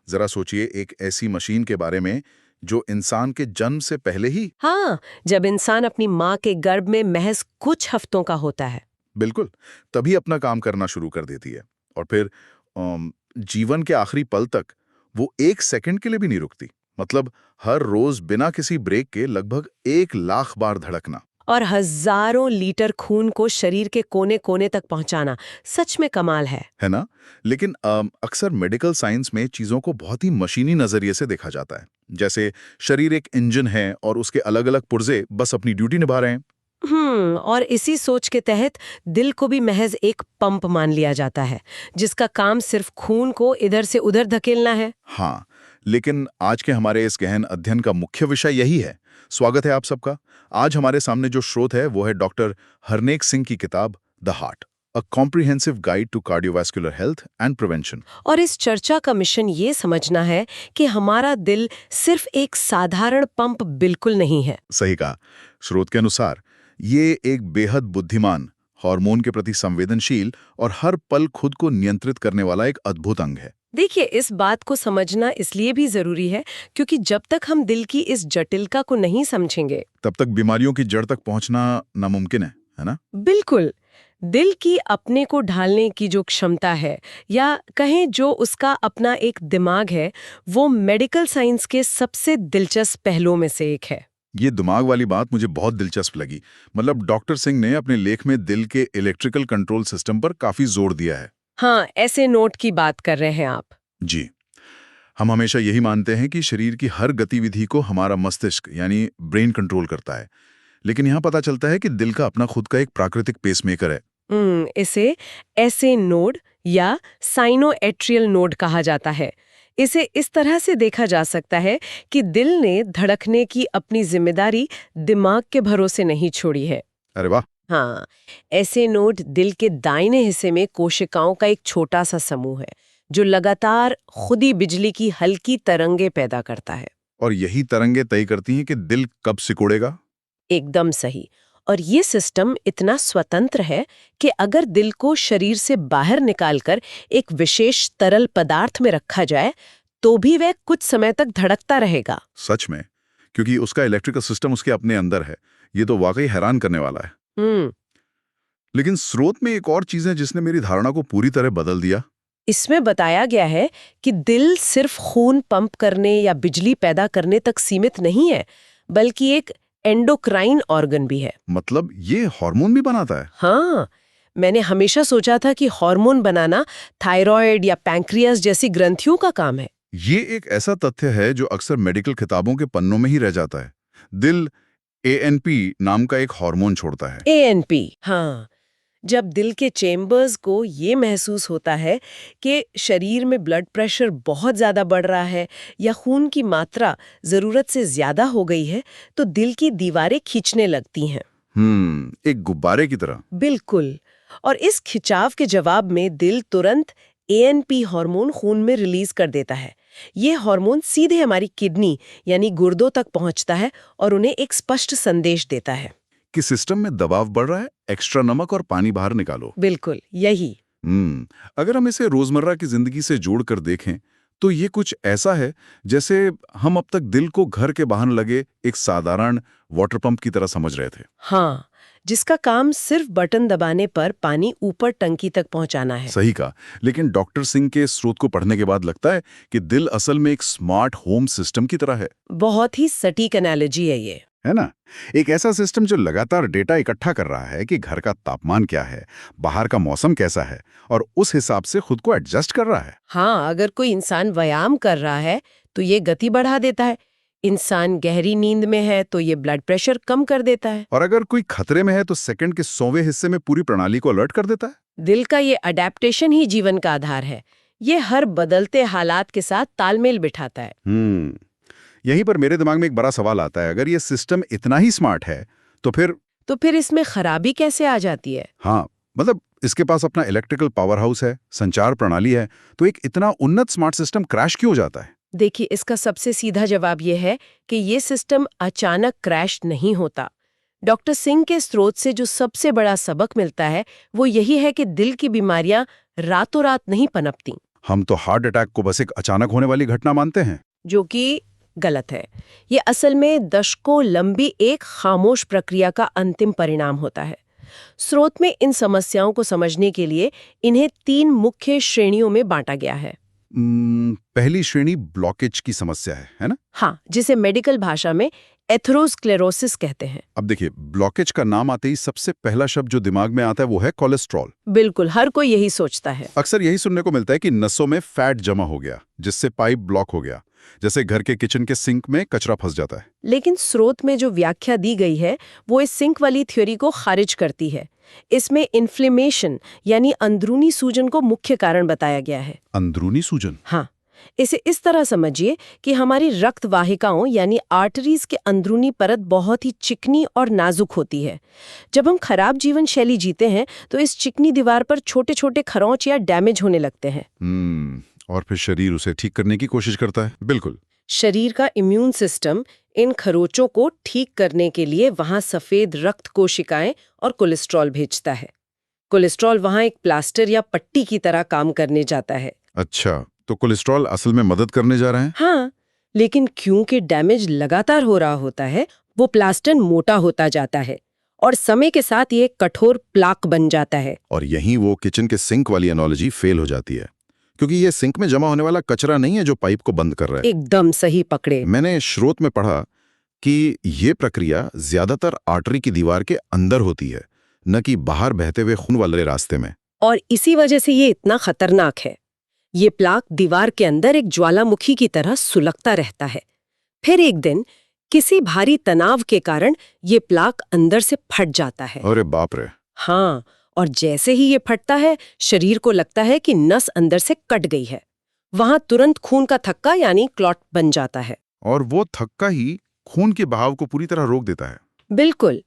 जरा सोचिए एक ऐसी मशीन के बारे में जो इंसान के जन्म से पहले ही। हाँ, जब इंसान अपनी माँ के गर्भ में महज कुछ हफ्तों का होता है। बिल्कुल, तभी अपना काम करना शुरू कर देती है। और फिर जीवन के आखिरी पल तक वो एक सेकंड के लिए भी नहीं रुकती। मतलब हर रोज बिना किसी ब्रेक के लगभग 1 लाख बार धड़कना। और हजारों लीटर खून को शरीर के कोने कोने तक पहुंचाना सच में कमाल है ना? लेकिन अक्सर मेडिकल साइंस में चीज़ों को बहुत ही मशीनी नज़रिए से देखा जाता है। जैसे शरीर एक इंजन है और उसके अलग-अलग पुर्जे बस अपनी ड्यूटी निभा रहे हैं। और इसी सोच के तहत दिल को भी महज एक पंप मान लिया जाता है, जिसका काम सिर्फ खून को इधर से उधर धकेलना है। हाँ, लेकिन आज के हमारे इस गहन अध्ययन का मुख्य विषय यही है। स्वागत है आप सबका। आज हमारे सामने जो स्रोत है वो है डॉक्टर हरनेक सिंह की किताब the heart, a comprehensive guide to cardiovascular health and prevention. और इस चर्चा का मिशन ये समझना है कि हमारा दिल सिर्फ एक साधारण पंप बिल्कुल नहीं है। सही कहा। स्रोत के अनुसार ये एक बेहद बुद्धिमान, हार्मोन के प्रति संवेदनशील और हर पल खुद को नियंत्रित करने वाला एक अद्भुत अंग है। देखिए, इस बात को समझना इसलिए भी जरूरी है क्योंकि जब तक हम दिल की इस जटिलता को नहीं समझेंगे तब तक बीमारियों की जड़ तक पहुंचना नामुमकिन है ना? बिल्कुल। दिल की अपने को ढालने की जो क्षमता है, या कहें जो उसका अपना एक दिमाग है, वो मेडिकल साइंस के सबसे दिलचस्प पहलुओं में से एक है। ये दिमाग वाली बात मुझे बहुत दिलचस्प लगी। मतलब डॉक्टर सिंह ने अपने लेख में दिल के इलेक्ट्रिकल कंट्रोल सिस्टम पर काफी जोर दिया है। हाँ, ऐसे नोट की बात कर रहे हैं आप। जी, हम हमेशा यही मानते हैं कि शरीर की हर गतिविधि को हमारा मस्तिष्क यानी ब्रेन कंट्रोल करता है, लेकिन यहाँ पता चलता है कि दिल का अपना खुद का एक प्राकृतिक पेसमेकर है। इसे ऐसे नोड या साइनोएट्रियल नोड कहा जाता है। इसे इस तरह से देखा जा सकता है कि दिल ने धड़कने की अपनी जिम्मेदारी दिमाग के भरोसे नहीं छोड़ी है। अरे वाह! हाँ, ऐसे नोड दिल के दाहिने हिस्से में कोशिकाओं का एक छोटा सा समूह है, जो लगातार खुद ही बिजली की हल्की तरंगे पैदा करता है। और यही तरंगे तय करती हैं कि दिल कब सिकुड़ेगा। एकदम सही। और ये सिस्टम इतना स्वतंत्र है कि अगर दिल को शरीर से बाहर निकालकर एक विशेष तरल पदार्थ में रखा जाए, तो भी वह कुछ समय तक धड़कता रहेगा। सच में, क्योंकि उसका इलेक्ट्रिकल सिस्टम उसके अपने अंदर है। ये तो वाकई हैरान करने वाला है। लेकिन स्रोत में एक और चीज है जिसने मेरी धारणा को पूरी तरह बदल दिया। इसमें बताया गया है कि दिल सिर्फ खून पंप करने या बिजली पैदा करने तक सीमित नहीं है, बल्कि एक एंडोक्राइन ऑर्गन भी है। मतलब ये हार्मोन भी बनाता है? हाँ, मैंने हमेशा सोचा था कि हार्मोन बनाना थायराइड या पैंक्रियास जैसी ग्रंथियों का काम है। ये एक ऐसा तथ्य है जो अक्सर मेडिकल किताबों के पन्नों में ही रह जाता है। दिल एएनपी नाम का एक हार्मोन छोड़ता है। एएनपी, हाँ। जब दिल के चेम्बर्स को ये महसूस होता है कि शरीर में ब्लड प्रेशर बहुत ज़्यादा बढ़ रहा है या खून की मात्रा ज़रूरत से ज़्यादा हो गई है, तो दिल की दीवारें खींचने लगती हैं। एक गुब्बारे की तरह। बिल्कुल। और इस खिंचाव के जवाब में दिल तुरंत एएनपी हार्मोन खून में रिलीज कर देता है। ये हार्मोन सीधे हमारी किडनी यानी गुर्दों तक पहुंचता है और उन्हें एक स्पष्ट संदेश देता है कि सिस्टम में दबाव बढ़ रहा है, एक्स्ट्रा नमक और पानी बाहर निकालो। बिल्कुल यही। अगर हम इसे रोजमर्रा की जिंदगी से जोड़कर देखें तो ये कुछ ऐसा है जैसे हम अब तक दिल को घर के बाहर लगे एक साधारण वाटर पंप की तरह समझ रहे थे। हाँ, जिसका काम सिर्फ बटन दबाने पर पानी ऊपर टंकी तक पहुंचाना है। सही कहा। लेकिन डॉक्टर सिंह के स्रोत को पढ़ने के बाद लगता है कि दिल असल में एक स्मार्ट होम सिस्टम की तरह है। बहुत ही सटीक एनालॉजी है ये, है ना? एक ऐसा सिस्टम जो लगातार डेटा इकट्ठा कर रहा है कि घर का तापमान क्या है, बाहर का मौसम कैसा है, और उस हिसाब से खुद को एडजस्ट कर रहा है। हाँ, अगर कोई इंसान व्यायाम कर रहा है तो ये गति बढ़ा देता है, इंसान गहरी नींद में है तो ये ब्लड प्रेशर कम कर देता है, और अगर कोई खतरे में है तो सेकंड के 100वें हिस्से में पूरी प्रणाली को अलर्ट कर देता है। दिल का ये अडेप्टेशन ही जीवन का आधार है। ये हर बदलते हालात के साथ तालमेल बिठाता है। यहीं पर मेरे दिमाग में एक बड़ा सवाल आता है, अगर ये सिस्टम इतना ही स्मार्ट है तो फिर इसमें खराबी कैसे आ जाती है? हाँ, मतलब इसके पास अपना इलेक्ट्रिकल पावर हाउस है, संचार प्रणाली है, तो एक इतना उन्नत स्मार्ट सिस्टम क्रैश क्यों हो जाता है? देखिए, इसका सबसे सीधा जवाब ये है कि ये सिस्टम अचानक क्रैश नहीं होता। डॉक्टर सिंह के स्रोत से जो सबसे बड़ा सबक मिलता है वो यही है कि दिल की बीमारियां रातों रात नहीं पनपती। हम तो हार्ट अटैक को बस एक अचानक होने वाली घटना मानते हैं। जो कि गलत है। ये असल में दशकों लंबी एक खामोश प्रक्रिया का अंतिम परिणाम होता है। स्रोत में इन समस्याओं को समझने के लिए इन्हें 3 मुख्य श्रेणियों में बांटा गया है। पहली श्रेणी ब्लॉकेज की समस्या है ना? हाँ, जिसे मेडिकल भाषा में एथेरोस्क्लेरोसिस कहते हैं। अब देखिए, ब्लॉकेज का नाम आते ही सबसे पहला शब्द जो दिमाग में आता है वो है कोलेस्ट्रॉल। बिल्कुल, हर कोई यही सोचता है। अक्सर यही सुनने को मिलता है कि नसों में फैट जमा हो गया, जिससे पाइप ब्लॉक हो गया, जैसे घर के किचन के सिंक में कचरा फंस जाता है। लेकिन स्रोत में जो व्याख्या दी गई है वो इस सिंक वाली थ्योरी को खारिज करती है। इसमें इन्फ्लेमेशन यानी अंदरूनी सूजन को मुख्य कारण बताया गया है। अंदरूनी सूजन? हाँ, इसे इस तरह समझिए कि हमारी रक्त वाहिकाओं यानी आर्टरीज के अंदरूनी परत बहुत ही चिकनी और नाजुक होती है। जब हम खराब जीवन शैली जीते हैं तो इस चिकनी दीवार पर छोटे छोटे खरोंच या डैमेज होने लगते हैं। और फिर शरीर उसे ठीक करने की कोशिश करता है। बिल्कुल। शरीर का इम्यून सिस्टम इन खरोचों को ठीक करने के लिए वहां सफेद रक्त कोशिकाएं और कोलेस्ट्रॉल भेजता है। कोलेस्ट्रॉल वहां एक प्लास्टर या पट्टी की तरह काम करने जाता है। अच्छा, तो कोलेस्ट्रॉल असल में मदद करने जा रहे हैं? हाँ, लेकिन क्योंकि डैमेज लगातार हो रहा होता है, वो प्लास्टर मोटा होता जाता है और समय के साथ ये कठोर प्लाक बन जाता है। और यहीं वो किचन के सिंक वाली एनालॉजी फेल हो जाती है, क्योंकि ये सिंक में जमा होने वाला कचरा नहीं है जो पाइप को बंद कर रहा है। एकदम सही पकड़े। मैंने स्रोत में पढ़ा कि ये प्रक्रिया ज्यादातर आर्टरी की दीवार के अंदर होती है, न कि बाहर बहते हुए खून वाले रास्ते में। और इसी वजह से ये इतना खतरनाक है। ये प्लाक दीवार के अंदर एक ज्वालामुखी की तरह सुलगता रहता है। फिर एक दिन किसी भारी तनाव के कारण ये प्लाक अंदर से फट जाता है। अरे बाप रे! हाँ, और जैसे ही ये फटता है, शरीर को लगता है कि नस अंदर से कट गई है। वहां तुरंत खून का थक्का यानी क्लॉट बन जाता है। और वो थक्का ही खून के बहाव को पूरी तरह रोक देता है। बिल्कुल।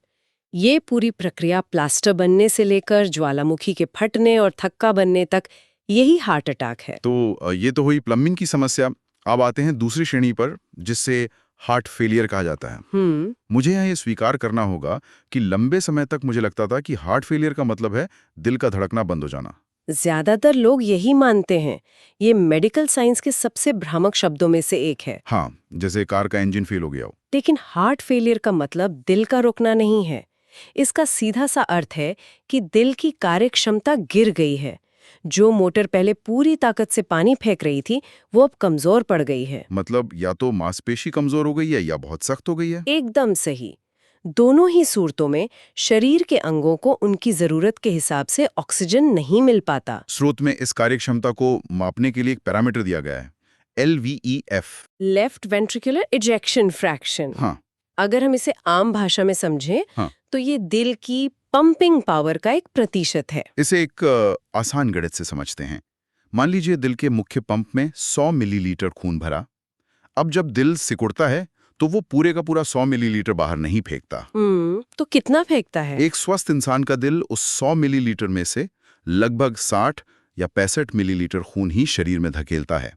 ये पूरी प्रक्रिया प्लास्टर बनने से लेकर ज्वालामुखी के फटने और थक्का बनने तक यही हार्ट अटैक है। तो ये तो हुई प्लम्बिंग की समस्या। अब आते हैं दूसरी श्रेणी पर, जिससे हार्ट फेलियर कहा जाता है। मुझे यहाँ ये स्वीकार करना होगा कि लंबे समय तक मुझे लगता था कि हार्ट फेलियर का मतलब है दिल का धड़कना बंद हो जाना। ज्यादातर लोग यही मानते हैं। ये मेडिकल साइंस के सबसे भ्रामक शब्दों में से एक है। हाँ, जैसे कार का इंजन फेल हो गया हो। लेकिन हार्ट फेलियर का मतलब दिल का रुकना नहीं है। इसका सीधा सा अर्थ है कि दिल की कार्यक्षमता गिर गई है। जो मोटर पहले पूरी ताकत से पानी फेंक रही थी, वो अब कमजोर पड़ गई है। मतलब या तो मांसपेशी कमजोर हो गई है या बहुत सख्त हो गई है। एकदम सही। दोनों ही सूरतों में शरीर के अंगों को उनकी जरूरत के हिसाब से ऑक्सीजन नहीं मिल पाता। स्रोत में इस कार्यक्षमता को मापने के लिए एक पैरामीटर दिया गया है, LVEF। Left ventricular ejection fraction. हाँ। अगर हम इसे आम भाषा में समझें, हाँ। तो ये दिल की पंपिंग पावर का एक प्रतिशत है। इसे एक आसान गणित से समझते हैं। मान लीजिए दिल के मुख्य पंप में 100 मिलीलीटर खून भरा। अब जब दिल सिकुड़ता है तो वो पूरे का पूरा 100 मिलीलीटर बाहर नहीं फेंकता। तो कितना फेंकता है? एक स्वस्थ इंसान का दिल उस 100 मिलीलीटर में से लगभग 60 या 65 मिलीलीटर खून ही शरीर में धकेलता है।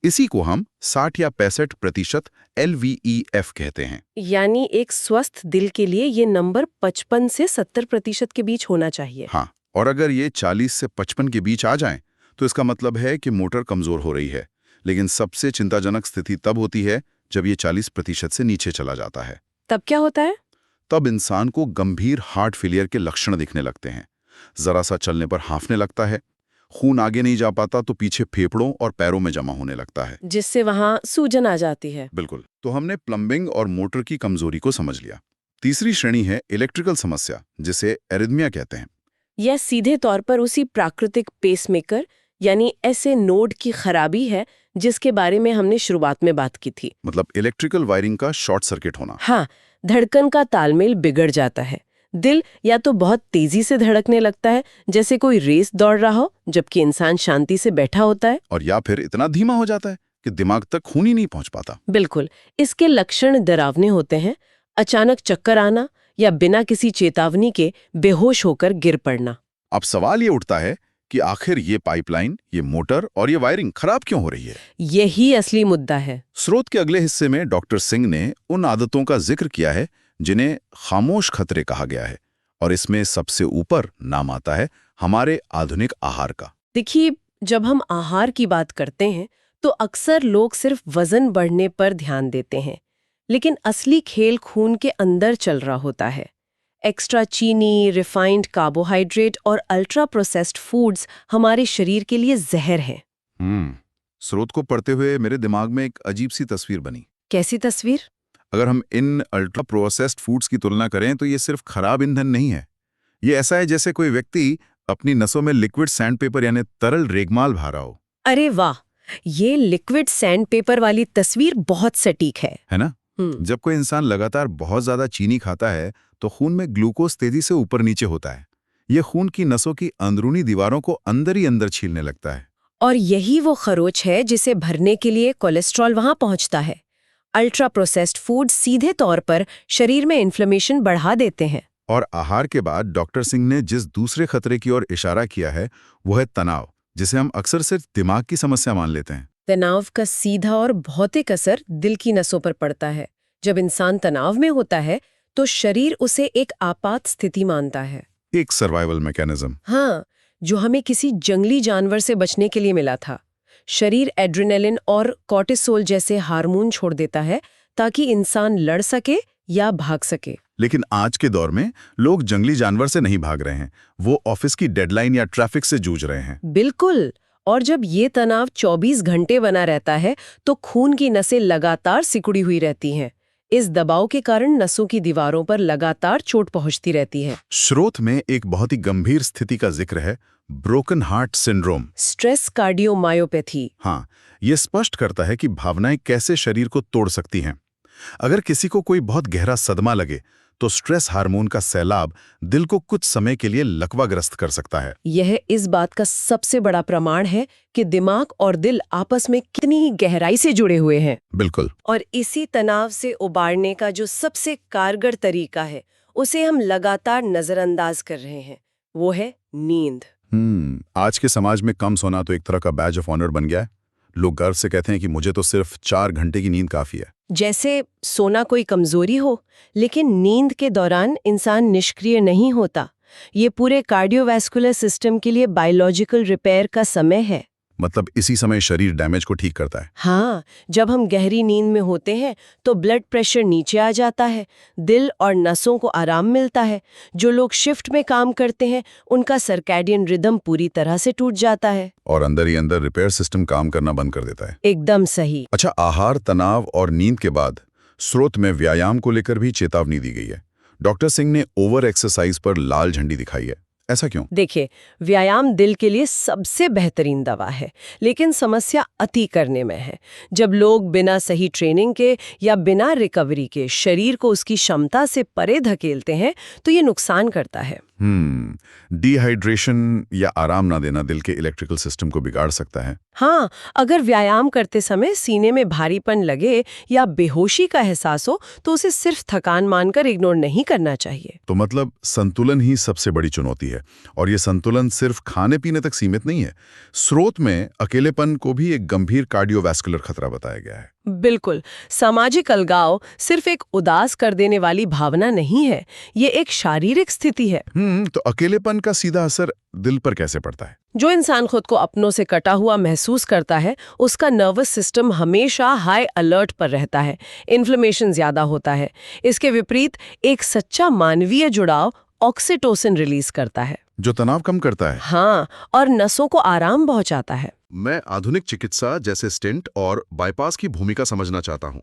इसी को हम 60 या 65% LVEF कहते हैं। यानी एक स्वस्थ दिल के लिए ये नंबर 55 से 70% के बीच होना चाहिए। हाँ, और अगर ये 40 से 55 के बीच आ जाए तो इसका मतलब है कि मोटर कमजोर हो रही है। लेकिन सबसे चिंताजनक स्थिति तब होती है जब ये 40% से नीचे चला जाता है। तब क्या होता है? तब इंसान को गंभीर हार्ट फेलियर के लक्षण दिखने लगते हैं। जरा सा चलने पर हांफने लगता है, खून आगे नहीं जा पाता तो पीछे फेफड़ों और पैरों में जमा होने लगता है, जिससे वहां सूजन आ जाती है। बिल्कुल। तो हमने प्लम्बिंग और मोटर की कमजोरी को समझ लिया। तीसरी श्रेणी है इलेक्ट्रिकल समस्या, जिसे एरिथमिया कहते हैं। यह सीधे तौर पर उसी प्राकृतिक पेसमेकर यानी ऐसे नोड की खराबी है जिसके बारे में हमने शुरुआत में बात की थी। मतलब इलेक्ट्रिकल वायरिंग का शॉर्ट सर्किट होना। हाँ, धड़कन का तालमेल बिगड़ जाता है। दिल या तो बहुत तेजी से धड़कने लगता है जैसे कोई रेस दौड़ रहा हो, जबकि इंसान शांति से बैठा होता है, और या फिर इतना धीमा हो जाता है कि दिमाग तक खून ही नहीं पहुंच पाता। बिल्कुल। इसके लक्षण डरावने होते हैं। अचानक चक्कर आना या बिना किसी चेतावनी के बेहोश होकर गिर पड़ना। अब सवाल ये उठता है कि आखिर ये पाइपलाइन, ये मोटर और ये वायरिंग खराब क्यों हो रही है? यही असली मुद्दा है। स्रोत के अगले हिस्से में डॉक्टर सिंह ने उन आदतों का जिक्र किया है जिन्हें खामोश खतरे कहा गया है, और इसमें सबसे ऊपर नाम आता है हमारे आधुनिक आहार का। देखिए, जब हम आहार की बात करते हैं तो अक्सर लोग सिर्फ वजन बढ़ने पर ध्यान देते हैं, लेकिन असली खेल खून के अंदर चल रहा होता है। एक्स्ट्रा चीनी, रिफाइंड कार्बोहाइड्रेट और अल्ट्रा प्रोसेस्ड फूड्स हमारे शरीर के लिए जहर हैं। स्रोत को पढ़ते हुए मेरे दिमाग में एक अजीब सी तस्वीर बनी। कैसी तस्वीर? अगर हम इन अल्ट्रा प्रोसेस्ड फूड्स की तुलना करें तो ये सिर्फ खराब ईंधन नहीं है। ये ऐसा है जैसे कोई व्यक्ति अपनी नसों में लिक्विड सैंडपेपर यानी तरल रेगमाल भा रहा हो। अरे वाह, ये लिक्विड सैंडपेपर वाली तस्वीर बहुत सटीक है ना? जब कोई इंसान लगातार बहुत ज्यादा चीनी खाता है तो खून में ग्लूकोज तेजी से ऊपर नीचे होता है। ये खून की नसों की अंदरूनी दीवारों को अंदर ही अंदर छीलने लगता है। और यही वो खरोच है जिसे भरने के लिए कोलेस्ट्रॉल वहां पहुंचता है। अल्ट्रा प्रोसेस्ड फूड सीधे तौर पर शरीर में इन्फ्लेमेशन बढ़ा देते हैं। और आहार के बाद डॉक्टर सिंह ने जिस दूसरे खतरे की ओर इशारा किया है वो है तनाव, जिसे हम अक्सर सिर्फ दिमाग की समस्या मान लेते हैं। तनाव का सीधा और भौतिक असर दिल की नसों पर पड़ता है। जब इंसान तनाव में होता है तो शरीर उसे एक आपात स्थिति मानता है। एक सर्वाइवल मैकेनिज्म। हाँ, जो हमें किसी जंगली जानवर से बचने के लिए मिला था। शरीर एड्रेनालिन और कॉर्टिसोल जैसे हार्मोन छोड़ देता है ताकि इंसान लड़ सके या भाग सके। लेकिन आज के दौर में लोग जंगली जानवर से नहीं भाग रहे हैं, वो ऑफिस की डेडलाइन या ट्रैफिक से जूझ रहे हैं। बिल्कुल। और जब ये तनाव 24 घंटे बना रहता है तो खून की नसें लगातार सिकुड़ी हुई रहती हैं। इस दबाव के कारण नसों की दीवारों पर लगातार चोट पहुंचती रहती है। स्रोत में एक बहुत ही गंभीर स्थिति का जिक्र है, broken heart syndrome. Stress cardiomyopathy. हाँ, ये स्पष्ट करता है कि भावनाएं कैसे शरीर को तोड़ सकती हैं। अगर किसी को कोई बहुत गहरा सदमा लगे तो स्ट्रेस हार्मोन का सैलाब दिल को कुछ समय के लिए लकवाग्रस्त कर सकता है। यह इस बात का सबसे बड़ा प्रमाण है कि दिमाग और दिल आपस में कितनी गहराई से जुड़े हुए हैं। बिल्कुल। और इसी तनाव से उबारने का जो सबसे कारगर तरीका है उसे हम लगातार नजरअंदाज कर रहे हैं, वो है नींद। आज के समाज में कम सोना तो एक तरह का बैज ऑफ ऑनर बन गया है। लोग गर्व से कहते हैं कि मुझे तो सिर्फ 4 घंटे की नींद काफी है। जैसे सोना कोई कमजोरी हो, लेकिन नींद के दौरान इंसान निष्क्रिय नहीं होता। ये पूरे कार्डियोवैस्कुलर सिस्टम के लिए बायोलॉजिकल रिपेयर का समय है। मतलब इसी समय शरीर डैमेज को ठीक करता है। हाँ, जब हम गहरी नींद में होते हैं तो ब्लड प्रेशर नीचे आ जाता है, दिल और नसों को आराम मिलता है। जो लोग शिफ्ट में काम करते हैं उनका सर्कैडियन रिदम पूरी तरह से टूट जाता है और अंदर ही अंदर रिपेयर सिस्टम काम करना बंद कर देता है। एकदम सही। अच्छा, आहार, तनाव और नींद के बाद स्रोत में व्यायाम को लेकर भी चेतावनी दी गई है। डॉक्टर सिंह ने ओवर एक्सरसाइज पर लाल झंडी दिखाई है। ऐसा क्यों? देखिए, व्यायाम दिल के लिए सबसे बेहतरीन दवा है, लेकिन समस्या अति करने में है। जब लोग बिना सही ट्रेनिंग के या बिना रिकवरी के शरीर को उसकी क्षमता से परे धकेलते हैं तो ये नुकसान करता है। डिहाइड्रेशन या आराम ना देना दिल के इलेक्ट्रिकल सिस्टम को बिगाड़ सकता है। हाँ, अगर व्यायाम करते समय सीने में भारीपन लगे या बेहोशी का एहसास हो तो उसे सिर्फ थकान मानकर इग्नोर नहीं करना चाहिए। तो मतलब संतुलन ही सबसे बड़ी चुनौती है, और ये संतुलन सिर्फ खाने पीने तक सीमित नहीं है। स्रोत में अकेलेपन को भी एक गंभीर कार्डियोवैस्कुलर खतरा बताया गया है। बिल्कुल। सामाजिक अलगाव सिर्फ एक उदास कर देने वाली भावना नहीं है, ये एक शारीरिक स्थिति है। तो अकेलेपन का सीधा असर दिल पर कैसे पड़ता है? जो इंसान खुद को अपनों से कटा हुआ महसूस करता है उसका नर्वस सिस्टम हमेशा हाई अलर्ट पर रहता है, इन्फ्लेमेशन ज्यादा होता है। इसके विपरीत एक सच्चा मानवीय जुड़ाव ऑक्सीटोसिन रिलीज करता है, जो तनाव कम करता है। हाँ, और नसों को आराम पहुंचाता है। मैं आधुनिक चिकित्सा जैसे स्टेंट और बाईपास की भूमिका समझना चाहता हूँ।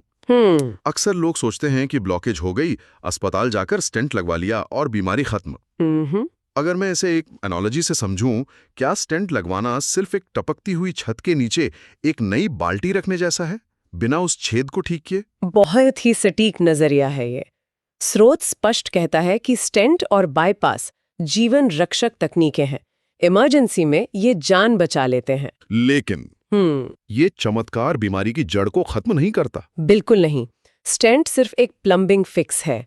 अक्सर लोग सोचते हैं कि ब्लॉकेज हो गई, अस्पताल जाकर स्टेंट लगवा लिया और बीमारी खत्म। अगर मैं इसे एक एनालॉजी से समझूं, क्या स्टेंट लगवाना सिर्फ एक टपकती हुई छत के नीचे एक नई बाल्टी रखने जैसा है, बिना उस छेद को ठीक किए? बहुत ही सटीक नजरिया है ये। स्रोत स्पष्ट कहता है कि स्टेंट और बाईपास जीवन रक्षक तकनीकें हैं। इमरजेंसी में ये जान बचा लेते हैं। लेकिन ये चमत्कार बीमारी की जड़ को खत्म नहीं करता। बिल्कुल नहीं। स्टेंट सिर्फ एक प्लम्बिंग फिक्स है।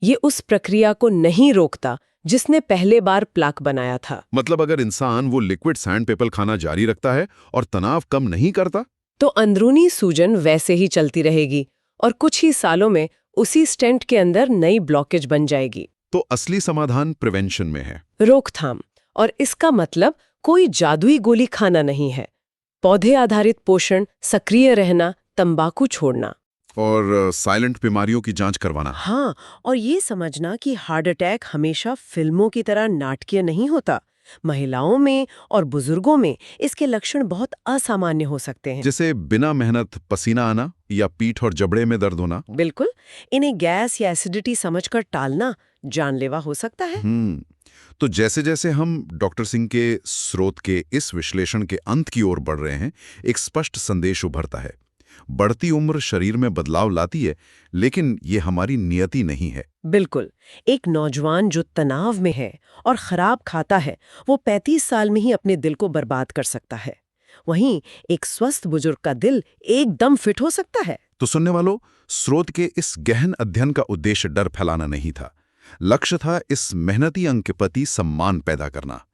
ये उस प्रक्रिया को नहीं रोकता जिसने पहले बार प्लाक बनाया था। मतलब अगर इंसान वो लिक्विड सैंडपेपर खाना जारी रखता है और तनाव कम नहीं करता, तो अंदरूनी सूजन वैसे ही चलती रहेगी और कुछ ही सालों में उसी स्टेंट के अंदर नई ब्लॉकेज बन जाएगी। तो असली समाधान प्रिवेंशन में है, रोकथाम। और इसका मतलब कोई जादुई गोली खाना नहीं है। पौधे आधारित पोषण, सक्रिय रहना, तंबाकू छोड़ना। और साइलेंट बीमारियों की जांच करवाना। हाँ, और ये समझना कि हार्ट अटैक हमेशा फिल्मों की तरह नाटकीय नहीं होता। महिलाओं में और बुजुर्गों में इसके लक्षण बहुत असामान्य हो सकते हैं। जैसे बिना मेहनत पसीना आना या पीठ और जबड़े में दर्द होना। बिल्कुल, इन्हें गैस या एसिडिटी समझकर टालना जानलेवा हो सकता है। तो जैसे जैसे हम डॉक्टर सिंह के स्रोत के इस विश्लेषण के अंत की ओर बढ़ रहे हैं, एक स्पष्ट संदेश उभरता है। बढ़ती उम्र शरीर में बदलाव लाती है, लेकिन ये हमारी नियति नहीं है। बिल्कुल, एक नौजवान जो तनाव में है और खराब खाता है, वो 35 साल में ही अपने दिल को बर्बाद कर सकता है। वहीं एक स्वस्थ बुजुर्ग का दिल एकदम फिट हो सकता है। तो सुनने वालों, स्रोत के इस गहन अध्ययन का उद्देश्य डर फैलाना नहीं था। लक्ष्य था इस मेहनती अंग के प्रति सम्मान पैदा करना।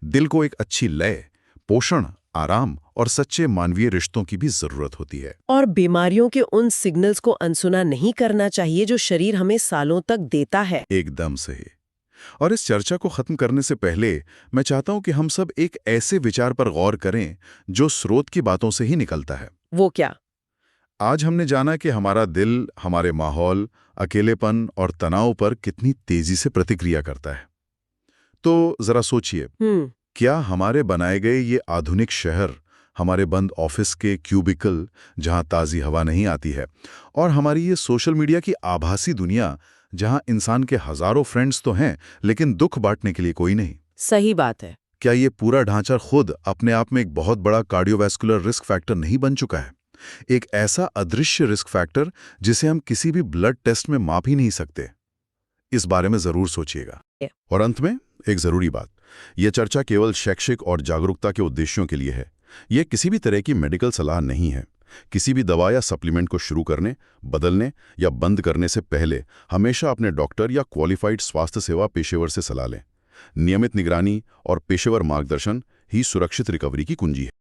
दिल को एक अच्छी लय, पोषण, आराम और सच्चे मानवीय रिश्तों की भी जरूरत होती है। और बीमारियों के उन सिग्नल्स को अनसुना नहीं करना चाहिए जो शरीर हमें सालों तक देता है। एकदम सही। और इस चर्चा को खत्म करने से पहले मैं चाहता हूं कि हम सब एक ऐसे विचार पर गौर करें जो स्रोत की बातों से ही निकलता है। वो क्या? आज हमने जाना कि हमारा दिल हमारे माहौल, अकेलेपन और तनाव पर कितनी तेजी से प्रतिक्रिया करता है। तो जरा सोचिए, क्या हमारे बनाए गए ये आधुनिक शहर, हमारे बंद ऑफिस के क्यूबिकल जहां ताज़ी हवा नहीं आती है, और हमारी ये सोशल मीडिया की आभासी दुनिया जहां इंसान के हजारों फ्रेंड्स तो हैं लेकिन दुख बांटने के लिए कोई नहीं, सही बात है। क्या ये पूरा ढांचा खुद अपने आप में एक बहुत बड़ा कार्डियोवैस्कुलर रिस्क फैक्टर नहीं बन चुका है? एक ऐसा अदृश्य रिस्क फैक्टर जिसे हम किसी भी ब्लड टेस्ट में माप ही नहीं सकते। इस बारे में जरूर सोचिएगा। और अंत में एक जरूरी बात, यह चर्चा केवल शैक्षिक और जागरूकता के उद्देश्यों के लिए है। यह किसी भी तरह की मेडिकल सलाह नहीं है। किसी भी दवा या सप्लीमेंट को शुरू करने, बदलने या बंद करने से पहले हमेशा अपने डॉक्टर या क्वालिफाइड स्वास्थ्य सेवा पेशेवर से सलाह लें। नियमित निगरानी और पेशेवर मार्गदर्शन ही सुरक्षित रिकवरी की कुंजी है।